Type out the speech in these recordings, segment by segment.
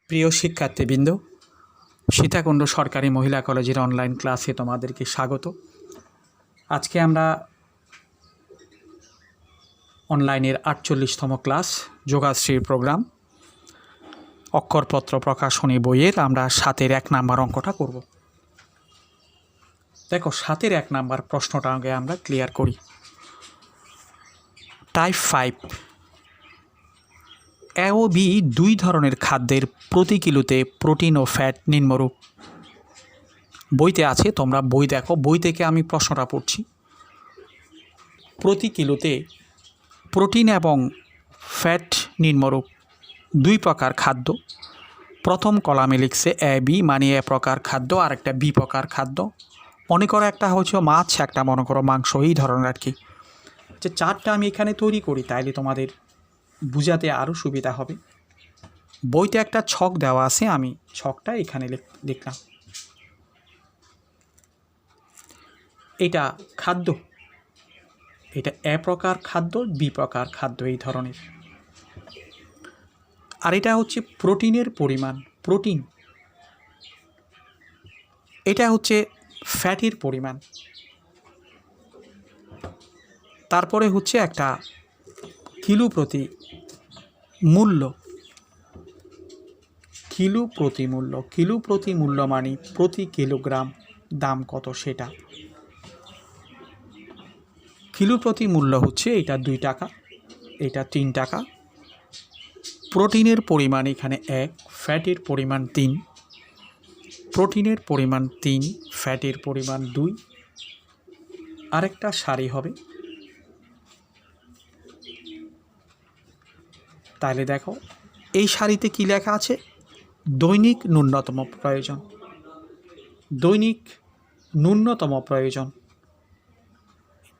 প্রিয় শিক্ষার্থীবৃন্দ, সীতাকুণ্ড সরকারি মহিলা কলেজের অনলাইন ক্লাসে তোমাদেরকে স্বাগত। আজকে আমরা অনলাইনের 48তম ক্লাস যোগাশ্রীর প্রোগ্রাম অক্ষরপত্র প্রকাশনী বইয়ের আমরা 7-এর 1 নাম্বার অঙ্কটা করব। দেখো, 7-এর 1 নাম্বার প্রশ্নটা আগে আমরা ক্লিয়ার করি। টাইপ 5 এ ও বি দুই ধরনের খাদ্যের প্রতি কিলোতে প্রোটিন ও ফ্যাট নিম্নরূপ। বইতে আছে, তোমরা বই দেখো। বই থেকে আমি প্রশ্নটা পড়ছি। প্রতি কিলোতে প্রোটিন এবং ফ্যাট নিম্নরূপ, দুই প্রকার খাদ্য। প্রথম কলামে লিখছে এ বি, মানে এ প্রকার খাদ্য, আর একটা বি প্রকার খাদ্য। মনে করো একটা হচ্ছে মাছ, একটা মনে করো মাংস, এই ধরনের আর কি। যে চারটা আমি এখানে তৈরি করি, তাইলে তোমাদের বুঝাতে আরও সুবিধা হবে। বইতে একটা ছক দেওয়া আছে, আমি ছকটা এখানে লিখলাম। এটা খাদ্য, এটা এ প্রকার খাদ্য, বি প্রকার খাদ্য, এই ধরনের। আর এটা হচ্ছে প্রোটিনের পরিমাণ, প্রোটিন। এটা হচ্ছে ফ্যাটের পরিমাণ। তারপরে হচ্ছে একটা কিলো প্রতি মূল্য, কিলো প্রতি মূল্য। কিলো প্রতি মূল্য মানে প্রতি কিলোগ্রাম দাম কত সেটা। কিলো প্রতি মূল্য হচ্ছে এটা 2 টাকা, এটা 3 টাকা। প্রোটিনের পরিমাণ এখানে 1, ফ্যাটের পরিমাণ 3। প্রোটিনের পরিমাণ 3, ফ্যাটের পরিমাণ 2। আরেকটা সারি হবে। তাহলে দেখো, এই সারিতে কি লেখা আছে? দৈনিক ন্যূনতম প্রয়োজন। দৈনিক ন্যূনতম প্রয়োজন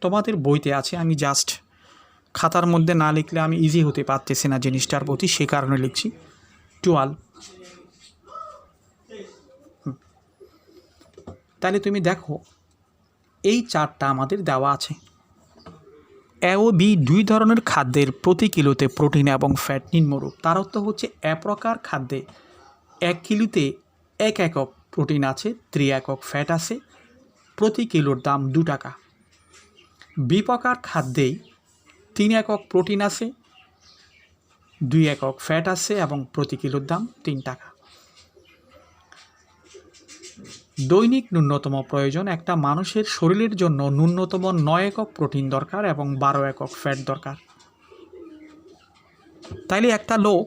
তোমাদের বইতে আছে। আমি জাস্ট খাতার মধ্যে না লিখলে আমি ইজি হতে পারতেছি না জিনিসটার প্রতি, সে কারণে লিখছি 12। তাহলে তুমি দেখো, এই চারটা আমাদের দেওয়া আছে। এ ও বি দুই ধরনের খাদ্যের প্রতি কিলোতে প্রোটিন এবং ফ্যাট নিম্নরূপ। তার অর্থ হচ্ছে এ প্রকার খাদ্যে 1 কিলোতে 1 একক প্রোটিন আছে, 3 একক ফ্যাট আছে, প্রতি কিলোর দাম 2 টাকা। বি প্রকার খাদ্যেই 3 একক প্রোটিন আছে, 2 একক ফ্যাট আছে এবং প্রতি কিলোর দাম 3 টাকা। দৈনিক ন্যূনতম প্রয়োজন, একটা মানুষের শরীরের জন্য ন্যূনতম 9 একক প্রোটিন দরকার এবং 12 একক ফ্যাট দরকার। তাইলে একটা লোক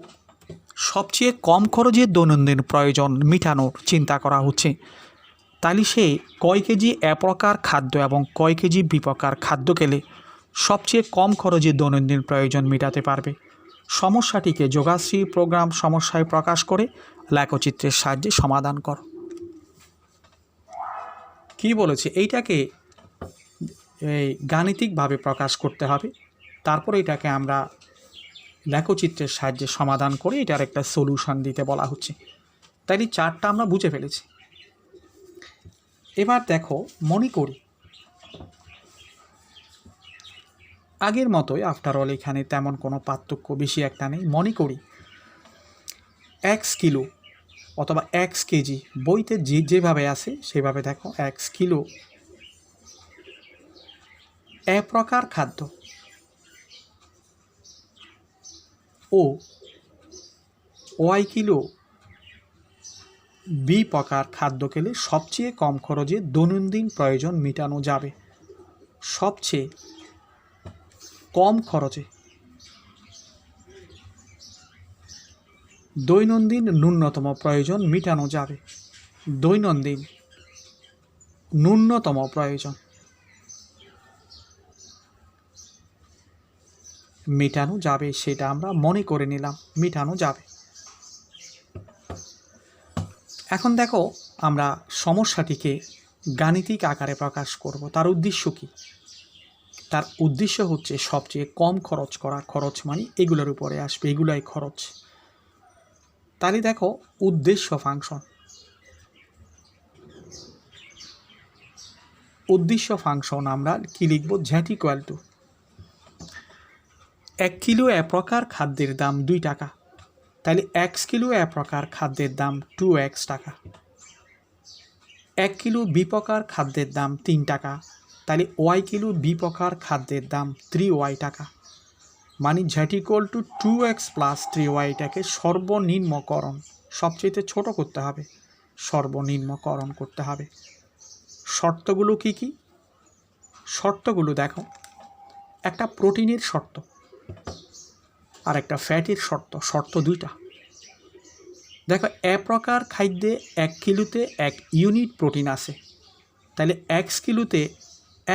সবচেয়ে কম খরচে দৈনন্দিন প্রয়োজন মেটানোর চিন্তা করা হচ্ছে। তাইলে সে কয় কেজি এ প্রকার খাদ্য এবং কয় কেজি বি প্রকার খাদ্য খেলে সবচেয়ে কম খরচে দৈনন্দিন প্রয়োজন মেটাতে পারবে। সমস্যাটিকে যোগাশ্রী প্রোগ্রাম সমস্যায় প্রকাশ করে লেখচিত্রের সাহায্যে সমাধান করো। কি বলেছে? এইটাকে গাণিতিকভাবে প্রকাশ করতে হবে। তারপরে এটাকে আমরা লেখচিত্রের সাহায্যে সমাধান করে এটার একটা সলিউশন দিতে বলা হচ্ছে। তাই চারটা আমরা বুঝে ফেলেছি। এবার দেখো, মনে করি আগের মতোই, আফটার অল এখানে তেমন কোনো পার্থক্য বেশি একটা নেই। মনে করি 1 কিলো অথবা 1 কেজি, বইতে যেভাবে আছে সেভাবে দেখো। 1 কিলো এ প্রকার খাদ্য ও ওয়াই কিলো বি প্রকার খাদ্য খেলে সবচেয়ে কম খরচে দৈনন্দিন প্রয়োজন মেটানো যাবে। সবচেয়ে কম খরচে দৈনন্দিন ন্যূনতম প্রয়োজন মেটানো যাবে। দৈনন্দিন ন্যূনতম প্রয়োজন মেটানো যাবে, সেটা আমরা মনে করে নিলাম মেটানো যাবে। এখন দেখো, আমরা সমস্যাটিকে গাণিতিক আকারে প্রকাশ করব। তার উদ্দেশ্য কি? তার উদ্দেশ্য হচ্ছে সবচেয়ে কম খরচ করা। খরচ মানে এগুলোর উপরে আসবে, এগুলাই খরচ। তাহলে দেখো, উদ্দেশ্য ফাংশন, উদ্দেশ্য ফাংশন আমরা কি লিখব? জ্যাট ইকুয়াল টু 1 কিলো এ প্রকার খাদ্যের দাম 2 টাকা। তাহলে 1 কিলো এ প্রকার খাদ্যের দাম 2x টাকা। 1 কিলো বি প্রকার খাদ্যের দাম 3 টাকা। তাহলে y কিলো বি প্রকার খাদ্যের দাম 3y টাকা। মানে z = 2x + 3y-টাকে সর্বনিম্নকরণ, সবচেয়ে ছোট করতে হবে, সর্বনিম্নকরণ করতে হবে। শর্তগুলো কি কি? শর্তগুলো দেখো, একটা প্রোটিনের শর্ত আর একটা ফ্যাটের শর্ত, শর্ত দুইটা। দেখো, এ প্রকার খাদ্যে 1 কিলোতে 1 ইউনিট প্রোটিন আছে, তাহলে x কিলোতে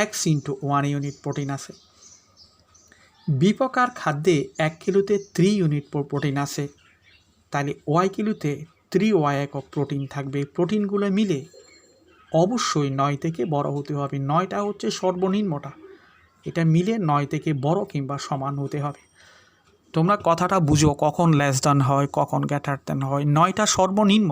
x × 1 ইউনিট প্রোটিন আছে। বি প্রকার খাদ্যে 1 কিলোতে 3 ইউনিট প্রোটিন আছে, তাহলে y কিলোতে 3y একক প্রোটিন থাকবে। প্রোটিনগুলো মিলে অবশ্যই 9 থেকে বড় হতে হবে। 9টা হচ্ছে সর্বনিম্নটা, এটা মিলে 9 থেকে বড় কিংবা সমান হতে হবে। তোমরা কথাটা বুঝো, কখন লেস দ্যান হয়, কখন গ্রেটার দ্যান হয়। 9টা সর্বনিম্ন।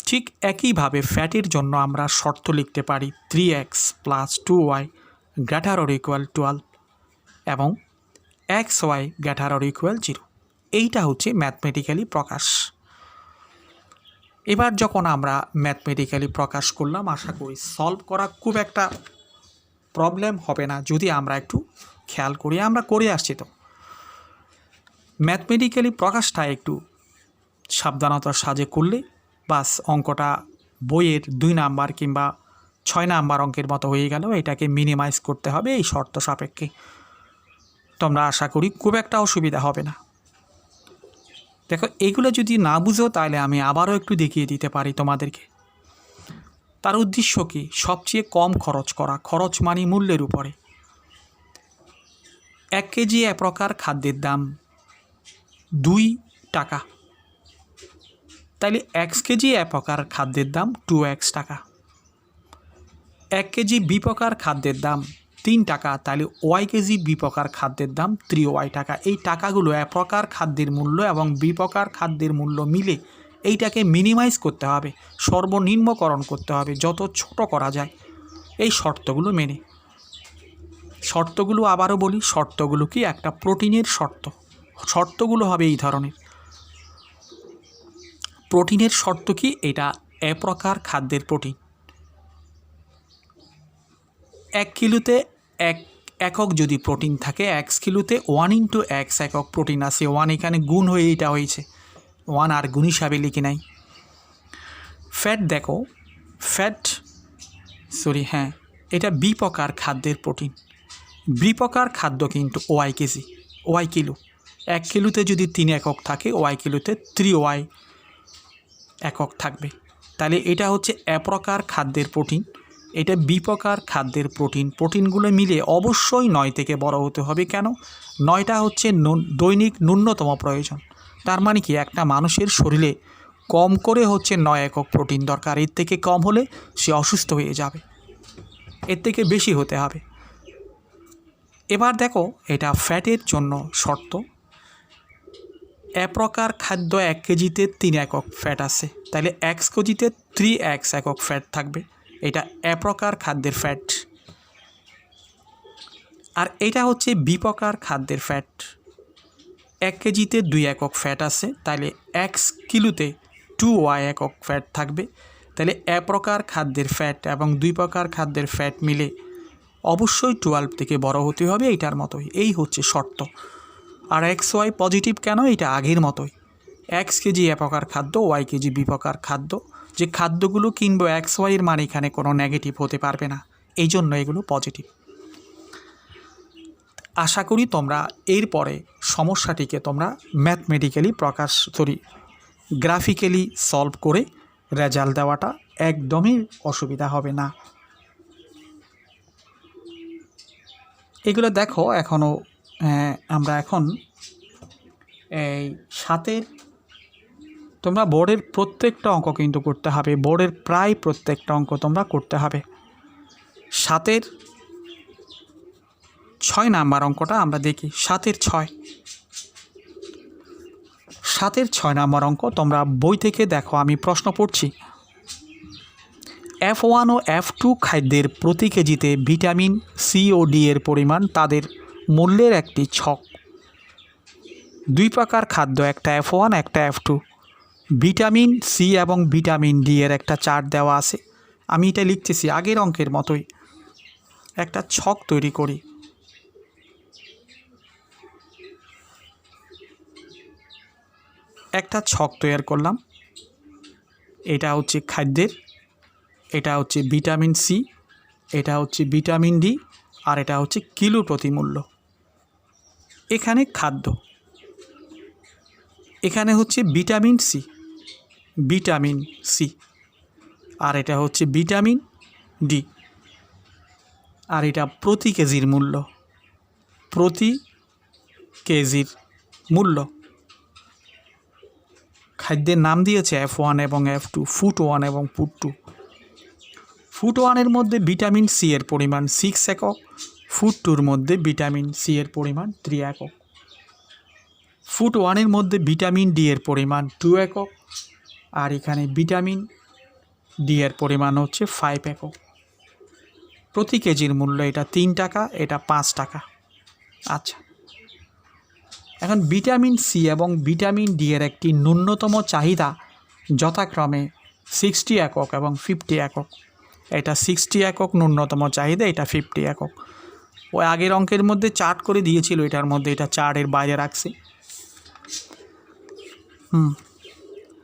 ঠিক একইভাবে ফ্যাটের জন্য আমরা শর্ত লিখতে পারি 3x + 2y ≥ 12 এবং xy ≥ 0। এইটা হচ্ছে ম্যাথমেটিক্যালি প্রকাশ। এবার যখন আমরা ম্যাথমেটিক্যালি প্রকাশ করলাম, আশা করি সলভ করা খুব একটা প্রবলেম হবে না যদি আমরা একটু খেয়াল করি। আমরা করে আসছি তো। ম্যাথমেটিক্যালি প্রকাশটা একটু সাবধানতার সাজে করলে বাস অঙ্কটা বইয়ের 2 নাম্বার কিংবা 6 নাম্বার অঙ্কের মতো হয়ে গেল। এটাকে মিনিমাইজ করতে হবে এই শর্ত সাপেক্ষে। তোমরা আশা করি খুব একটা অসুবিধা হবে না। দেখো, এগুলো যদি না বুঝো তাহলে আমি আবারও একটু দেখিয়ে দিতে পারি তোমাদেরকে। তার উদ্দেশ্য কি? সবচেয়ে কম খরচ করা, খরচ মানে মূল্যের উপরে। 1 কেজি এ প্রকার খাদ্যের দাম 2 টাকা, তাইলে 1 কেজি এ প্রকার খাদ্যের দাম 2x টাকা। 1 কেজি বি প্রকার খাদ্যের দাম 3 টাকা, তাহলে y কেজি বি প্রকার খাদ্যের দাম 3y টাকা। এই টাকাগুলো এ প্রকার খাদ্যের মূল্য এবং বি প্রকার খাদ্যের মূল্য মিলে এইটাকে মিনিমাইজ করতে হবে, সর্বনিম্নকরণ করতে হবে, যত ছোট করা যায় এই শর্তগুলো মেনে। শর্তগুলো আবারও বলি, শর্তগুলো কি? একটা প্রোটিনের শর্ত। শর্তগুলো হবে এই ধরনের। প্রোটিনের শর্ত কি? এটা এ প্রকার খাদ্যের প্রোটিন। 1 কিলোতে 1 একক যদি প্রোটিন থাকে, 1 কিলোতে 1 × x একক প্রোটিন আছে। 1 এখানে গুণ হয়ে এটা হয়েছে, 1 আর গুণ হিসাবে লিখে নাই। ফ্যাট দেখো, এটা বি প্রকার খাদ্যের প্রোটিন। বি প্রকার খাদ্য কিন্তু y কেজি, y কিলো। 1 কিলোতে যদি 3 একক থাকে, y কিলোতে 3y একক থাকবে। তাহলে এটা হচ্ছে এ প্রকার খাদ্যের প্রোটিন, এটা বি প্রকার খাদ্যের প্রোটিন। প্রোটিনগুলো মিলে অবশ্যই 9 থেকে বড় হতে হবে। কেন? 9টা হচ্ছে দৈনিক ন্যূনতম প্রয়োজন। তার মানে কি? একটা মানুষের শরীরে কম করে হচ্ছে 9 একক প্রোটিন দরকার। এর থেকে কম হলে সে অসুস্থ হয়ে যাবে, এর থেকে বেশি হতে হবে। এবার দেখো, এটা ফ্যাটের জন্য শর্ত। এ প্রকার খাদ্য 1 কেজিতে 3 একক ফ্যাট আছে, তাহলে 1 কেজিতে 3x একক ফ্যাট থাকবে। এটা এ প্রকার খাদ্যের ফ্যাট। আর এটা হচ্ছে বি প্রকার খাদ্যের ফ্যাট। 1 কেজিতে 2 একক ফ্যাট আছে, তাহলে 1 কিলোতে 2y একক ফ্যাট থাকবে। তাহলে এ প্রকার খাদ্যের ফ্যাট এবং 2 প্রকার খাদ্যের ফ্যাট মিলে অবশ্যই 12 থেকে বড় হতে হবে, এইটার মতোই। এই হচ্ছে শর্ত। আর xy পজিটিভ কেন? এটা আগের মতোই। x কেজি এ প্রকার খাদ্য, y কেজি বি প্রকার খাদ্য। যে খাদ্যগুলো কিনবো xy এর মান এখানে কোনো নেগেটিভ হতে পারবে না, এই জন্য এগুলো পজিটিভ। আশা করি তোমরা এরপরে সমস্যাটিকে তোমরা ম্যাথমেটিক্যালি গ্রাফিক্যালি সলভ করে রেজাল্ট দেওয়াটা একদমই অসুবিধা হবে না। এগুলো দেখো, এখনও আমরা এখন এই 7-এর, তোমরা বোর্ডের প্রত্যেকটা অঙ্ক কিন্তু করতে হবে, বোর্ডের প্রায় প্রত্যেকটা অঙ্ক তোমরা করতে হবে। 7-এর 6 নাম্বার অঙ্কটা আমরা দেখি। 7-এর 6 নাম্বার অঙ্ক তোমরা বই থেকে দেখো, আমি প্রশ্ন পড়ছি। F1 ও F2 খাদ্যের প্রতি কেজিতে ভিটামিন সি ও ডি এর পরিমাণ তাদের মূল্যের একটি ছক দুই প্রকার খাদ্য, একটা F1 একটা F2। ভিটামিন সি এবং ভিটামিন ডি এর একটা চার্ট দেওয়া আছে। আমি এটা লিখতেছি আগের অঙ্কের মতোই। একটা ছক তৈরি করি। একটা ছক তৈরি করলাম। এটা হচ্ছে খাদ্যের, এটা হচ্ছে ভিটামিন সি, এটা হচ্ছে ভিটামিন ডি, আর এটা হচ্ছে কিলো প্রতি মূল্য। এখানে খাদ্য, এখানে হচ্ছে ভিটামিন সি, ভিটামিন সি, আর এটা হচ্ছে ভিটামিন ডি, আর এটা প্রতি কেজির মূল্য, প্রতি কেজির মূল্য। খাদ্যের নাম দিয়েছে F1 এবং F2, ফুড 1 এবং ফুড 2। ফুড 1-এর মধ্যে ভিটামিন সি এর পরিমাণ 6 একক, ফুড 2-র মধ্যে ভিটামিন সি এর পরিমাণ 3 একক, ফুড 1-এর মধ্যে ভিটামিন ডি এর পরিমাণ 2 একক, আর এখানে ভিটামিন ডি এর পরিমাণ হচ্ছে 5 একক। প্রতি কেজির মূল্য এটা 3 টাকা, এটা 5 টাকা। আচ্ছা, এখন ভিটামিন সি এবং ভিটামিন ডি এর একটি ন্যূনতম চাহিদা যথাক্রমে 60 একক এবং 50 একক। এটা 60 একক ন্যূনতম চাহিদা, এটা 50 একক। ওই আগের অঙ্কের মধ্যে চার্ট করে দিয়েছিল, এটার মধ্যে এটা চার্টের বাইরে রাখছি।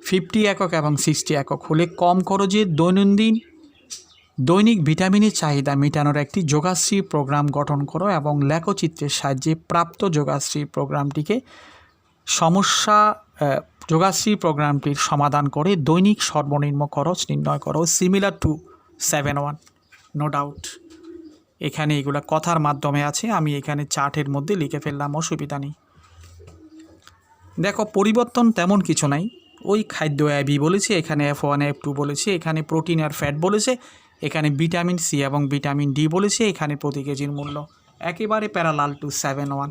50 একক এবং 60 একক হলে কম খরচে দৈনিক ভিটামিনের চাহিদা মেটানোর একটি যোগাশ্রী প্রোগ্রাম গঠন করো এবং লেখচিত্রের সাহায্যে প্রাপ্ত যোগাশ্রী প্রোগ্রামটির সমাধান করে দৈনিক সর্বনিম্ন খরচ নির্ণয় করো, সিমিলার টু 7-1। নো ডাউট এখানে এগুলো কথার মাধ্যমে আছে, আমি এখানে চার্টের মধ্যে লিখে ফেললাম, অসুবিধা নেই। দেখো পরিবর্তন তেমন কিছু নাই। ওই খাদ্য বি বলেছে, এখানে F1 F2 বলেছে, এখানে প্রোটিন আর ফ্যাট বলেছে, এখানে ভিটামিন সি এবং ভিটামিন ডি বলেছে, এখানে প্রতি কেজির মূল্য একেবারে প্যারালাল টু 7-1।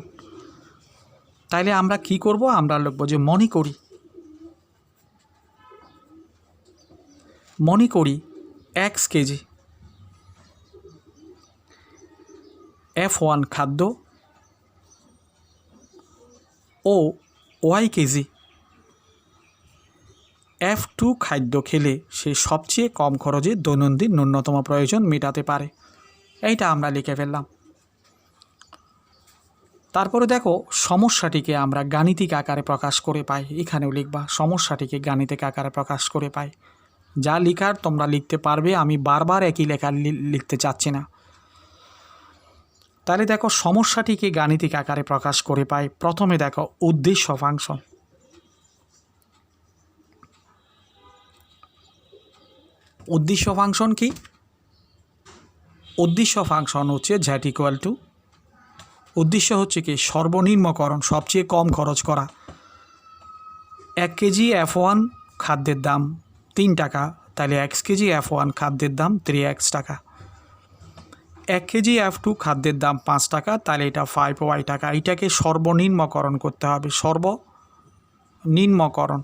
তাইলে আমরা কি করব? আমরা লিখব যে মনে করি x কেজি F1 খাদ্য ও y কেজি F2 খাদ্য খেলে সে সবচেয়ে কম খরচে দৈনন্দিন ন্যূনতম প্রয়োজন মেটাতে পারে। এইটা আমরা লিখে ফেললাম। তারপরে দেখো সমস্যাটিকে আমরা গাণিতিক আকারে প্রকাশ করে পাই। এখানেও লিখবা সমস্যাটিকে গাণিতিক আকারে প্রকাশ করে পাই। যা লেখার তোমরা লিখতে পারবে, আমি বারবার একই লেখা লিখতে চাচ্ছি না। তাহলে দেখো সমস্যাটিকে গাণিতিক আকারে প্রকাশ করে পাই। প্রথমে দেখো উদ্দেশ্য ফাংশন। উদ্দেশ্য ফাংশন কি? উদ্দেশ্য ফাংশন হচ্ছে z ইকুয়াল টু, উদ্দেশ্য হচ্ছে কি সর্বনিম্নকরণ, সবচেয়ে কম খরচ করা। 1 কেজি F1 খাদ্যের দাম 3 টাকা, তাহলে 1 কেজি F1 খাদ্যের দাম 3x টাকা। 1 কেজি F2 খাদ্যের দাম 5 টাকা, তাহলে এটা 5y টাকা। এটাকে সর্বনিম্নকরণ করতে হবে, সর্বনিম্নকরণ।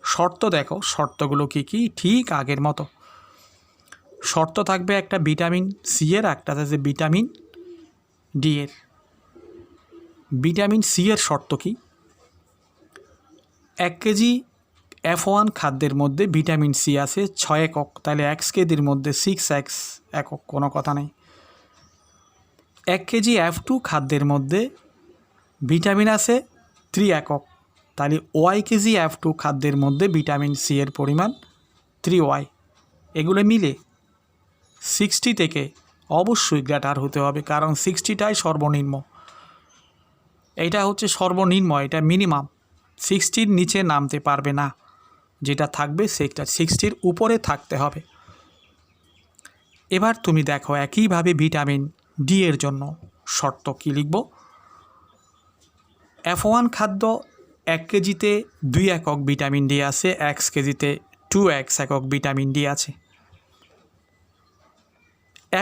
শর্ত দেখো, শর্তগুলো কি কি? ঠিক আগের মতো শর্ত থাকবে, একটা ভিটামিন সি এর, একটা আছে ভিটামিন ডি এর। ভিটামিন সি এর শর্ত কি? 1 কেজি F1 খাদ্যের মধ্যে ভিটামিন সি আছে 6 একক, তাহলে 1 কেজির মধ্যে 6x একক, কোনো কথা নেই। 1 কেজি F2 খাদ্যের মধ্যে ভিটামিন আছে 3 একক, তাহলে y কেজি F2 খাদ্যের মধ্যে ভিটামিন সি এর পরিমাণ 3y। এগুলো মিলে 60 থেকে অবশ্যই গ্রেটার হতে হবে, কারণ 60টাই সর্বনিম্ন। এটা হচ্ছে সর্বনিম্ন, এটা মিনিমাম। 60-র নিচে নামতে পারবে না, যেটা থাকবে সেটা 60-র উপরে থাকতে হবে। এবার তুমি দেখো একইভাবে ভিটামিন ডি এর জন্য শর্ত কী লিখব? F1 খাদ্য 1 কেজিতে 2 একক ভিটামিন ডি আছে, 1 কেজিতে 2x একক ভিটামিন ডি আছে।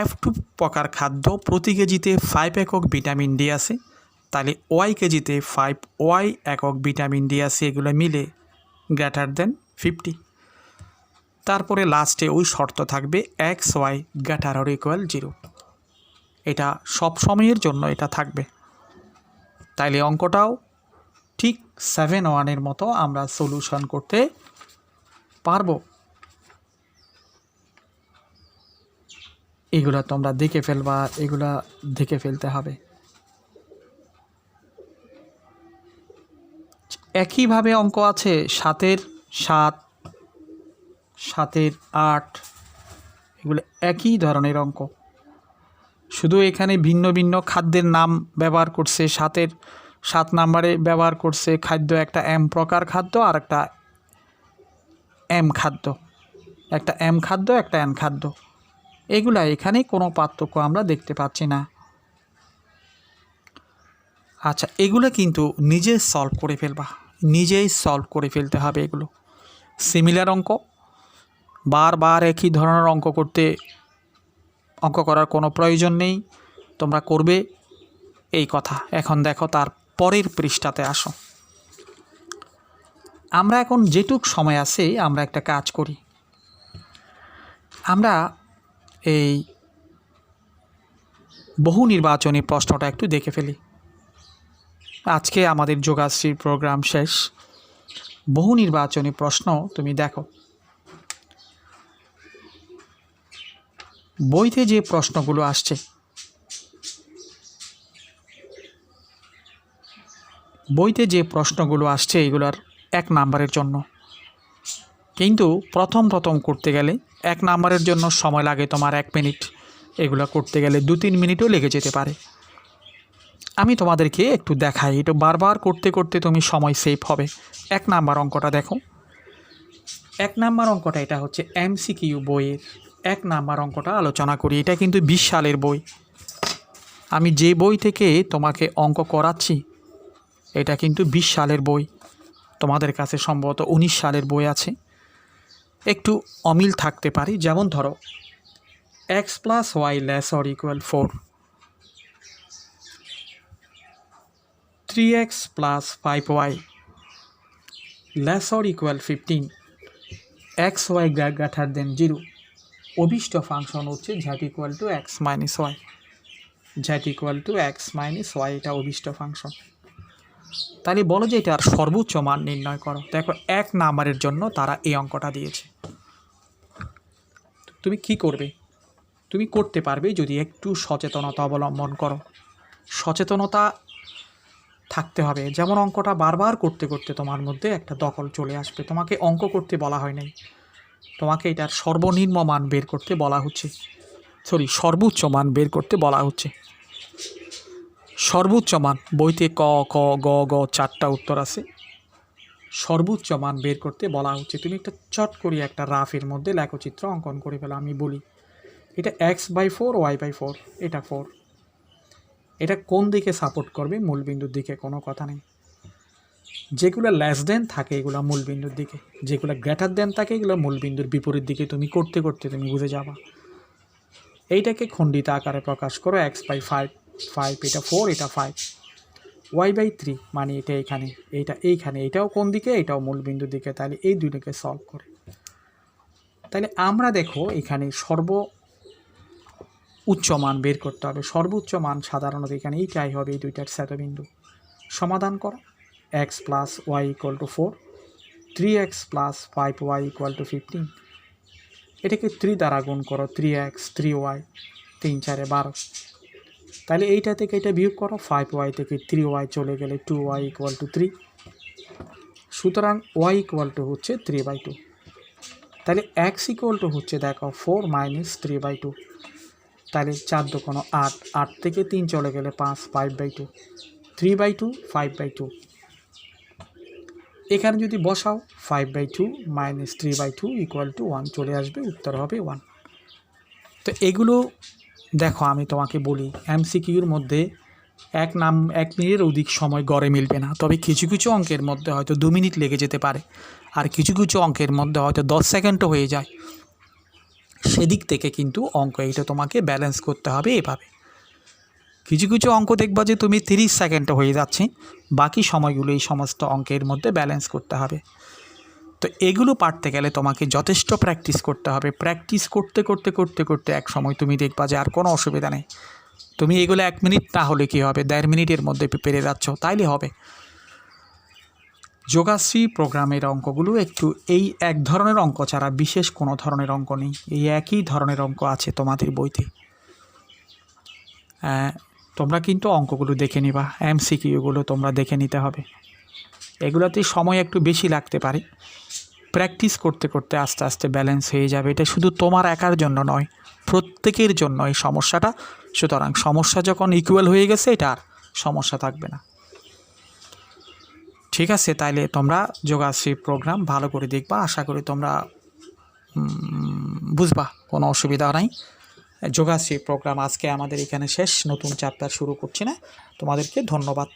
F2 প্রকার খাদ্য প্রতি কেজিতে 5 একক ভিটামিন ডি আছে, তাহলে y কেজিতে 5y একক ভিটামিন ডি আছে। এগুলো মিলে গ্রেটার দেন 50। তারপরে লাস্টে ওই শর্ত থাকবে xy গ্রেটার অর ইকুয়াল 0। এটা সব সময়ের জন্য এটা থাকবে। তাইলে অঙ্কটাও ঠিক 7-1 মতো আমরা সলিউশন করতে পারবো। এগুলা তোমরা দেখে ফেলবা, এগুলা দেখে ফেলতে হবে। একইভাবে অঙ্ক আছে 7-7, 7-8, এগুলো একই ধরনের অঙ্ক, শুধু এখানে ভিন্ন ভিন্ন খাদ্যের নাম ব্যবহার করছে। 7 নাম্বারে ব্যবহার করছে খাদ্য, একটা এম প্রকার খাদ্য আর একটা এম খাদ্য, একটা এম খাদ্য একটা এন খাদ্য। এগুলা এখানে কোনো পার্থক্য আমরা দেখতে পাচ্ছি না। আচ্ছা, এগুলো কিন্তু নিজে সলভ করে ফেলবা, নিজেই সলভ করে ফেলতে হবে। এগুলো সিমিলার অঙ্ক, বারবার একই ধরনের অঙ্ক করার কোনো প্রয়োজন নেই, তোমরা করবে এই কথা। এখন দেখো তার পরের পৃষ্ঠাতে আসো। আমরা এখন যেটুক সময় আছে আমরা একটা কাজ করি, আমরা এই বহু নির্বাচনী প্রশ্নটা একটু দেখে ফেলি। আজকে আমাদের যোগাশ্রীর প্রোগ্রাম শেষ। বহু নির্বাচনী প্রশ্ন তুমি দেখো, বইতে যে প্রশ্নগুলো আসছে, এগুলার 1 নাম্বারের জন্য, কিন্তু প্রথম করতে গেলে 1 নাম্বারের জন্য সময় লাগে তোমার 1 মিনিট, এগুলো করতে গেলে 2-3 মিনিটও লেগে যেতে পারে। আমি তোমাদেরকে একটু দেখাই, এটা বারবার করতে করতে তুমি সময় সেভ হবে। 1 নাম্বার অঙ্কটা দেখো। 1 নাম্বার অঙ্কটা এটা হচ্ছে MCQ বইয়ের 1 নাম্বার অঙ্কটা আলোচনা করি। এটা কিন্তু 20 সালের বই। আমি যে বই থেকে তোমাকে অঙ্ক করাচ্ছি এটা কিন্তু 20 সালের বই। তোমাদের কাছে সম্ভবত 19 সালের বই আছে, একটু অমিল থাকতে পারে। যেমন ধরো x + y ≤ 4, 3x + 5y ≤ 15, xy > 0, অভিষ্ট function হচ্ছে z = x - y, z = x - y, এটা অভিষ্ট ফাংশন। তাহলে বলো যে এটার সর্বোচ্চ মান নির্ণয় করো। দেখো 1 নাম্বারের জন্য তারা এই অঙ্কটা দিয়েছে। তুমি কি করবে? তুমি করতে পারবে যদি একটু সচেতনতা অবলম্বন করো। সচেতনতা থাকতে হবে। যেমন অঙ্কটা বারবার করতে করতে তোমার মধ্যে একটা দখল চলে আসবে। তোমাকে অঙ্ক করতে বলা হয় নাই, তোমাকে এটার সর্বনিম্ন মান বের করতে বলা হচ্ছে, সর্বোচ্চ মান বের করতে বলা হচ্ছে। সর্বোচ্চ মান বইতে ক, খ, গ, 4টা উত্তর আছে। সর্বোচ্চ মান বের করতে বলা হচ্ছে। তুমি একটা চট করে একটা রাফের মধ্যে লেখচিত্র অঙ্কন করে ফেলো। আমি বলি এটা x/4, y/4, এটা 4। এটা কোন দিকে সাপোর্ট করবে? মূলবিন্দুর দিকে, কোনো কথা নেই। যেগুলো লেস দেন থাকে এগুলো মূলবিন্দুর দিকে, যেগুলো গ্রেটার দেন থাকে এগুলো মূলবিন্দুর বিপরীত দিকে। তুমি করতে করতে তুমি বুঝে যাবা। এইটাকে খণ্ডিত আকারে প্রকাশ করো। x/5, 5, এটা 4, এটা 5, y/3 মানে এটা এখানে, এইখানে, এটাও কোন দিকে? এটাও মূলবিন্দুর দিকে। তাহলে এই দুইটাকে সলভ করে, তাহলে আমরা দেখো এখানে উচ্চ মান বের করতে হবে। সর্বোচ্চ মান সাধারণত এখানে এইটাই হবে, এই দুইটার ছেদবিন্দু। সমাধান করো। x + y = 4, 3x + 5y = 15, এটাকে 3 দ্বারা গুণ করো। 3x, 3y, 3 × 4 = 12। তাহলে এইটা থেকে এটা বিয়োগ করো। 5y থেকে 3y চলে গেলে 2y = 3। সুতরাং y হচ্ছে 3/2। তাহলে x হচ্ছে দেখো 4 - 3/2। তাহলে 4 × 2 = 8, 8 থেকে 3 চলে গেলে 5, 5/2, 3/2, 5/2। এখানে যদি বসাও 5/2 - 3/2 = 1 চলে আসবে, উত্তর হবে 1। তো এগুলো দেখো, আমি তোমাকে বলি MCQর মধ্যে 1 মিনিটের অধিক সময় গড়ে মিলবে না। তবে কিছু কিছু অঙ্কের মধ্যে হয়তো 2 মিনিট লেগে যেতে পারে, আর কিছু কিছু অঙ্কের মধ্যে হয়তো 10 সেকেন্ডও হয়ে যায়। সেদিক থেকে কিন্তু অঙ্ক এটা তোমাকে ব্যালেন্স করতে হবে এভাবে। কিছু কিছু অঙ্ক দেখবা যে তুমি 30 সেকেন্ডে হয়ে যাচ্ছে, বাকি সময়গুলো এই সমস্ত অঙ্কের মধ্যে ব্যালেন্স করতে হবে। তো এগুলো পারতে গেলে তোমাকে যথেষ্ট প্র্যাকটিস করতে হবে। প্র্যাকটিস করতে করতে করতে করতে এক সময় তুমি দেখবা যে আর কোনো অসুবিধা নেই, তুমি এগুলো 1 মিনিট না হলে কী হবে, 1.5 মিনিটের মধ্যে পেরে যাচ্ছ, তাইলে হবে। যোগাশ্রী প্রোগ্রামের অঙ্কগুলো একটু এই এক ধরনের অঙ্ক ছাড়া বিশেষ কোনো ধরনের অঙ্ক নেই, এই একই ধরনের অঙ্ক আছে তোমাদের বইতে। তোমরা কিন্তু অঙ্কগুলো দেখে নিবা, MCQগুলো তোমরা দেখে নিতে হবে। এগুলোতে সময় একটু বেশি লাগতে পারে, প্র্যাকটিস করতে করতে আস্তে আস্তে ব্যালেন্স হয়ে যাবে। এটা শুধু তোমার একার জন্য নয়, প্রত্যেকের জন্য এই সমস্যাটা। সুতরাং সমস্যা যখন ইকুয়াল হয়ে গেছে, এটা আর সমস্যা থাকবে না। ঠিক আছে, তাইলে তোমরা যোগাশ্রী প্রোগ্রাম ভালো করে দেখবা, আশা করি তোমরা বুঝবা, কোনো অসুবিধা নাই। যোগাশ্রী প্রোগ্রাম আজকে আমাদের এখানে শেষ, নতুন চ্যাপ্টার শুরু করছি না। তোমাদেরকে ধন্যবাদ।